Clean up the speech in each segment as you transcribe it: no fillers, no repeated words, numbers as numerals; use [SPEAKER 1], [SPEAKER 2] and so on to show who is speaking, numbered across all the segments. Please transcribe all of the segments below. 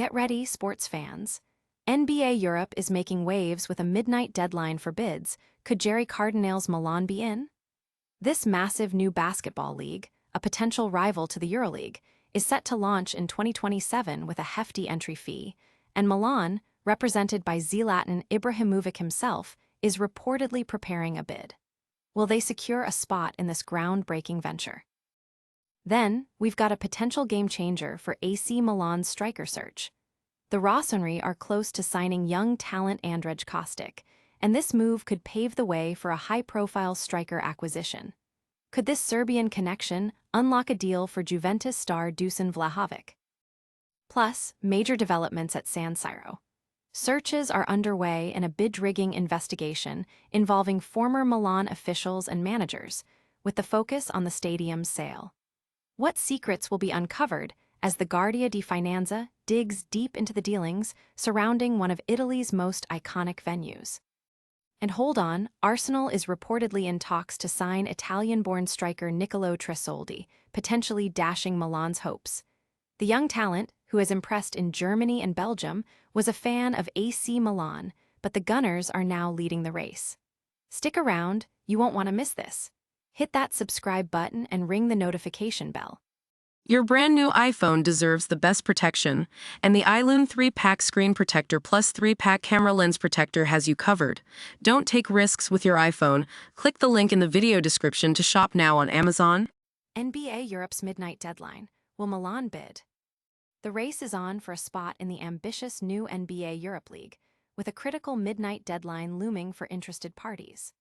[SPEAKER 1] Get ready, sports fans. NBA Europe is making waves with a midnight deadline for bids. Could Jerry Cardinale's Milan be in? This massive new basketball league, a potential rival to the EuroLeague, is set to launch in 2027 with a hefty entry fee, and Milan, represented by Zlatan Ibrahimovic himself, is reportedly preparing a bid. Will they secure a spot in this groundbreaking venture? Then, we've got a potential game-changer for AC Milan's striker search. The Rossoneri are close to signing young talent Andrej Kostic, and this move could pave the way for a high-profile striker acquisition. Could this Serbian connection unlock a deal for Juventus star Dusan Vlahovic? Plus, major developments at San Siro. Searches are underway in a bid-rigging investigation involving former Milan officials and managers, with the focus on the stadium's sale. What secrets will be uncovered as the Guardia di Finanza digs deep into the dealings surrounding one of Italy's most iconic venues? And hold on, Arsenal is reportedly in talks to sign Italian-born striker Nicolò Tresoldi, potentially dashing Milan's hopes. The young talent, who has impressed in Germany and Belgium, was a fan of AC Milan, but the Gunners are now leading the race. Stick around, you won't want to miss this. Hit that subscribe button and ring the notification bell.
[SPEAKER 2] Your brand new iPhone deserves the best protection, and the iLume 3-pack screen protector plus 3-pack camera lens protector has you covered. Don't take risks with your iPhone. Click the link in the video description to shop now on Amazon.
[SPEAKER 1] NBA Europe's midnight deadline. Will Milan bid? The race is on for a spot in the ambitious new NBA Europe League, with a critical midnight deadline looming for interested parties.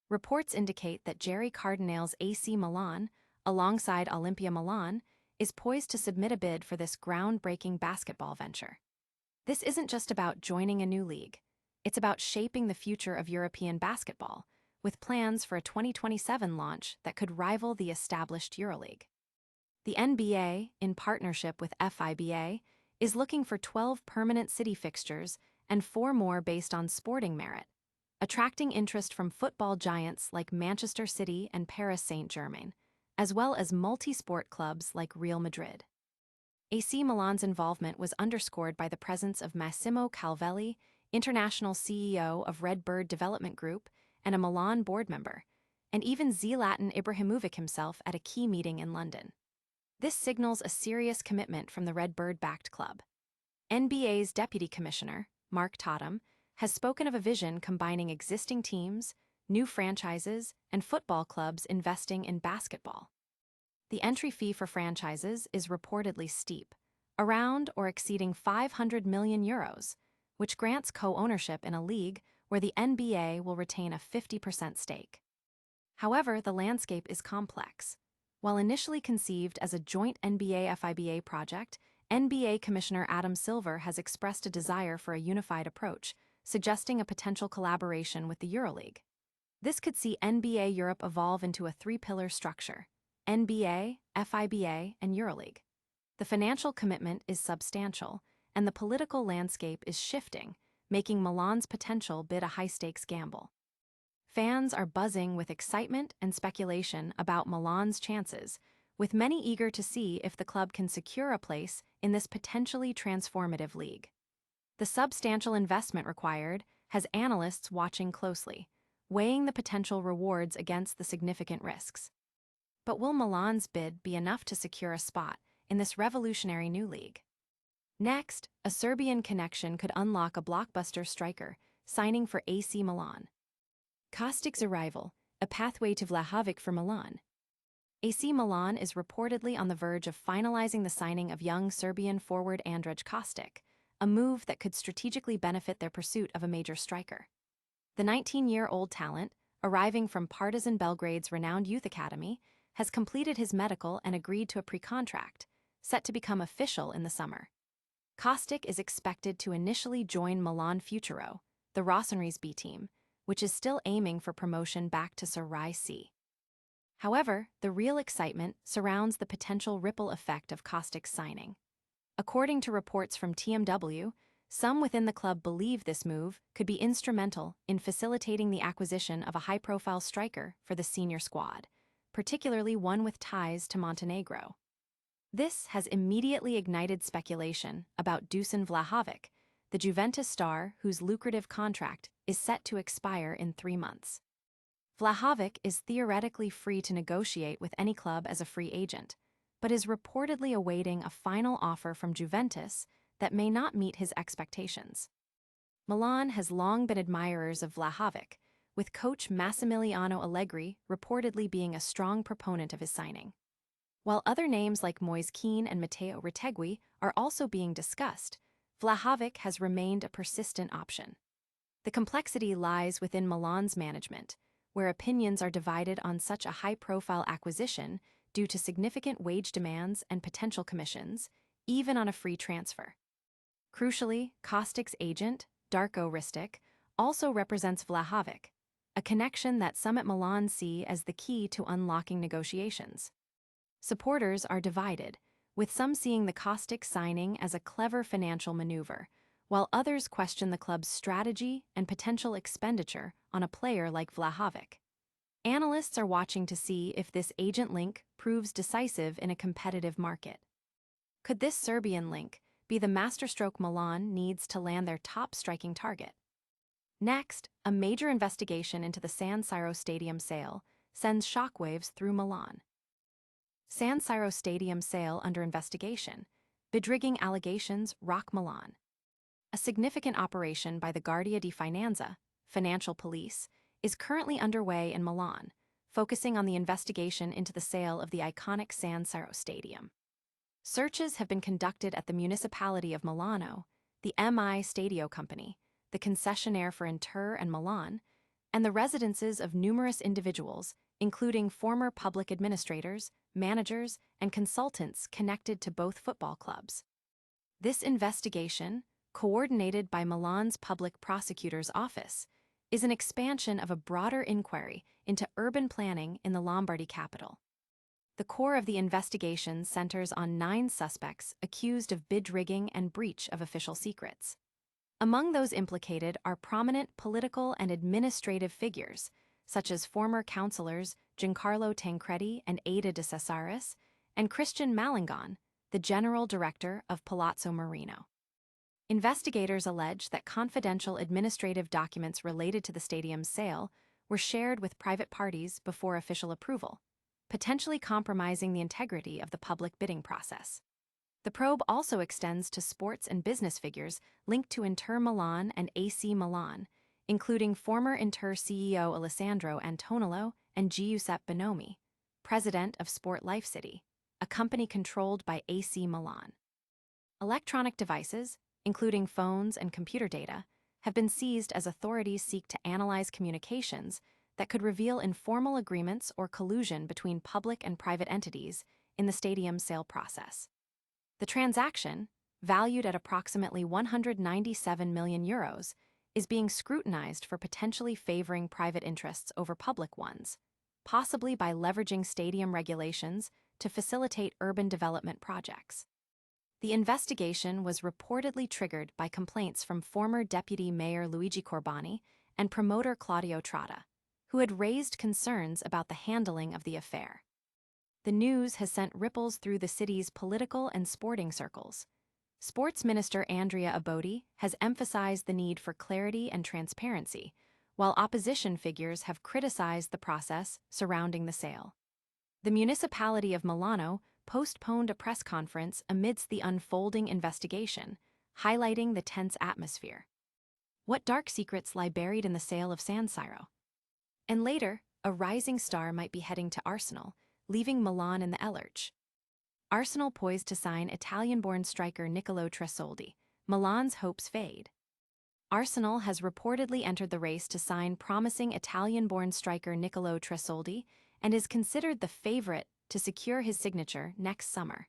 [SPEAKER 1] Reports indicate that Jerry Cardinale's AC Milan, alongside Olimpia Milan, is poised to submit a bid for this groundbreaking basketball venture. This isn't just about joining a new league. It's about shaping the future of European basketball, with plans for a 2027 launch that could rival the established EuroLeague. The NBA, in partnership with FIBA, is looking for 12 permanent city fixtures and 4 more based on sporting merit, attracting interest from football giants like Manchester City and Paris Saint-Germain, as well as multi-sport clubs like Real Madrid. AC Milan's involvement was underscored by the presence of Massimo Calvelli, international CEO of Red Bird Development Group and a Milan board member, and even Zlatan Ibrahimovic himself at a key meeting in London. This signals a serious commitment from the Red Bird-backed club. NBA's deputy commissioner, Mark Totham, has spoken of a vision combining existing teams, new franchises, and football clubs investing in basketball. The entry fee for franchises is reportedly steep, around or exceeding €500 million, which grants co-ownership in a league where the NBA will retain a 50% stake. However, the landscape is complex. While initially conceived as a joint NBA-FIBA project, NBA Commissioner Adam Silver has expressed a desire for a unified approach, suggesting a potential collaboration with the EuroLeague. This could see NBA Europe evolve into a 3-pillar structure: NBA, FIBA, and EuroLeague. The financial commitment is substantial, and the political landscape is shifting, making Milan's potential bid a high-stakes gamble. Fans are buzzing with excitement and speculation about Milan's chances, with many eager to see if the club can secure a place in this potentially transformative league. The substantial investment required has analysts watching closely, weighing the potential rewards against the significant risks. But will Milan's bid be enough to secure a spot in this revolutionary new league? Next, a Serbian connection could unlock a blockbuster striker, signing for AC Milan. Kostic's arrival, a pathway to Vlahovic for Milan. AC Milan is reportedly on the verge of finalizing the signing of young Serbian forward Andrej Kostic, a move that could strategically benefit their pursuit of a major striker. The 19-year-old talent, arriving from Partizan Belgrade's renowned youth academy, has completed his medical and agreed to a pre-contract, set to become official in the summer. Kostic is expected to initially join Milan Futuro, the Rossoneri's B team, which is still aiming for promotion back to Serie C. However, the real excitement surrounds the potential ripple effect of Kostic's signing. According to reports from TMW, some within the club believe this move could be instrumental in facilitating the acquisition of a high-profile striker for the senior squad, particularly one with ties to Montenegro. This has immediately ignited speculation about Dusan Vlahovic, the Juventus star whose lucrative contract is set to expire in 3 months. Vlahovic is theoretically free to negotiate with any club as a free agent, but is reportedly awaiting a final offer from Juventus that may not meet his expectations. Milan has long been admirers of Vlahovic, with coach Massimiliano Allegri reportedly being a strong proponent of his signing. While other names like Moise Kean and Matteo Retegui are also being discussed, Vlahovic has remained a persistent option. The complexity lies within Milan's management, where opinions are divided on such a high-profile acquisition due to significant wage demands and potential commissions, even on a free transfer. Crucially, Kostic's agent, Darko Ristic, also represents Vlahovic, a connection that some at Milan see as the key to unlocking negotiations. Supporters are divided, with some seeing the Kostic signing as a clever financial maneuver, while others question the club's strategy and potential expenditure on a player like Vlahovic. Analysts are watching to see if this agent link proves decisive in a competitive market. Could this Serbian link be the masterstroke Milan needs to land their top striking target? Next, a major investigation into the San Siro Stadium sale sends shockwaves through Milan. San Siro Stadium sale under investigation. Bid-rigging allegations rock Milan. A significant operation by the Guardia di Finanza, financial police, is currently underway in Milan, focusing on the investigation into the sale of the iconic San Siro Stadium. Searches have been conducted at the municipality of Milano, the MI Stadio Company, the concessionaire for Inter and Milan, and the residences of numerous individuals, including former public administrators, managers, and consultants connected to both football clubs. This investigation, coordinated by Milan's public prosecutor's office, is an expansion of a broader inquiry into urban planning in the Lombardy capital. The core of the investigation centers on 9 suspects accused of bid rigging and breach of official secrets. Among those implicated are prominent political and administrative figures, such as former councillors Giancarlo Tancredi and Ada de Cesaris, and Christian Malangon, the general director of Palazzo Marino. Investigators allege that confidential administrative documents related to the stadium's sale were shared with private parties before official approval, potentially compromising the integrity of the public bidding process. The probe also extends to sports and business figures linked to Inter Milan and AC Milan, including former Inter CEO Alessandro Antonello and Giuseppe Bonomi, president of Sport Life City, a company controlled by AC Milan. Electronic devices, including phones and computer data, have been seized as authorities seek to analyze communications that could reveal informal agreements or collusion between public and private entities in the stadium's sale process. The transaction, valued at approximately €197 million, is being scrutinized for potentially favoring private interests over public ones, possibly by leveraging stadium regulations to facilitate urban development projects. The investigation was reportedly triggered by complaints from former Deputy Mayor Luigi Corbani and promoter Claudio Trotta, who had raised concerns about the handling of the affair. The news has sent ripples through the city's political and sporting circles. Sports Minister Andrea Abodi has emphasized the need for clarity and transparency, while opposition figures have criticized the process surrounding the sale. The municipality of Milano postponed a press conference amidst the unfolding investigation, highlighting the tense atmosphere. What dark secrets lie buried in the sale of San Siro? And later, a rising star might be heading to Arsenal, leaving Milan in the lurch. Arsenal poised to sign Italian-born striker Nicolò Tresoldi. Milan's hopes fade. Arsenal has reportedly entered the race to sign promising Italian-born striker Nicolò Tresoldi and is considered the favorite to secure his signature next summer.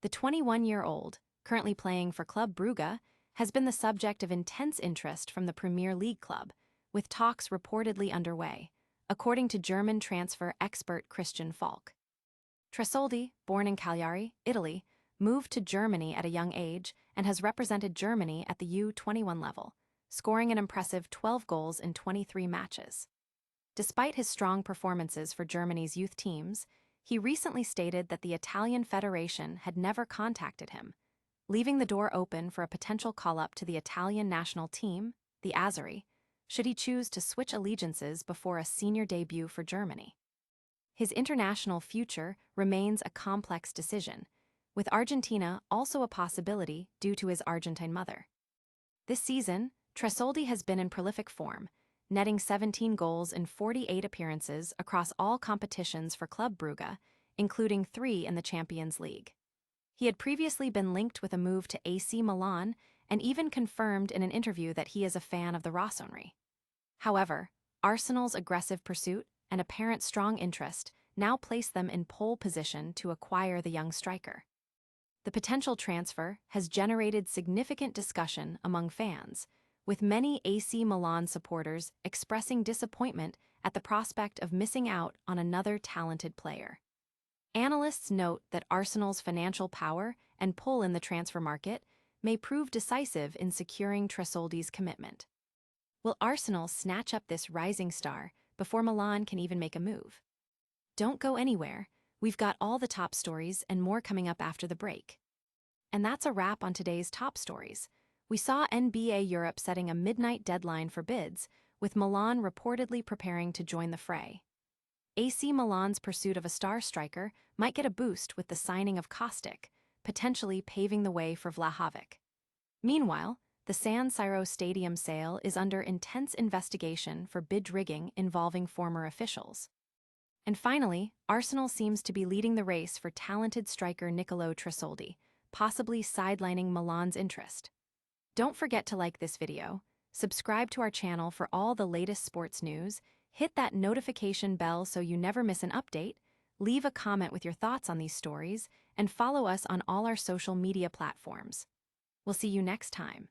[SPEAKER 1] The 21-year-old, currently playing for Club Brugge, has been the subject of intense interest from the Premier League club, with talks reportedly underway, according to German transfer expert Christian Falk. Tresoldi, born in Cagliari, Italy, moved to Germany at a young age and has represented Germany at the U21 level, scoring an impressive 12 goals in 23 matches. Despite his strong performances for Germany's youth teams, he recently stated that the Italian Federation had never contacted him, leaving the door open for a potential call-up to the Italian national team, the Azzurri, should he choose to switch allegiances before a senior debut for Germany. His international future remains a complex decision, with Argentina also a possibility due to his Argentine mother. This season, Tresoldi has been in prolific form, netting 17 goals in 48 appearances across all competitions for Club Brugge, including 3 in the Champions League. He had previously been linked with a move to AC Milan and even confirmed in an interview that he is a fan of the Rossoneri. However, Arsenal's aggressive pursuit and apparent strong interest now place them in pole position to acquire the young striker. The potential transfer has generated significant discussion among fans, with many AC Milan supporters expressing disappointment at the prospect of missing out on another talented player. Analysts note that Arsenal's financial power and pull in the transfer market may prove decisive in securing Tresoldi's commitment. Will Arsenal snatch up this rising star before Milan can even make a move? Don't go anywhere. We've got all the top stories and more coming up after the break. And that's a wrap on today's top stories. We saw NBA Europe setting a midnight deadline for bids, with Milan reportedly preparing to join the fray. AC Milan's pursuit of a star striker might get a boost with the signing of Kostic, potentially paving the way for Vlahovic. Meanwhile, the San Siro stadium sale is under intense investigation for bid rigging involving former officials. And finally, Arsenal seems to be leading the race for talented striker Nicolò Tresoldi, possibly sidelining Milan's interest. Don't forget to like this video, subscribe to our channel for all the latest sports news, hit that notification bell so you never miss an update, leave a comment with your thoughts on these stories, and follow us on all our social media platforms. We'll see you next time.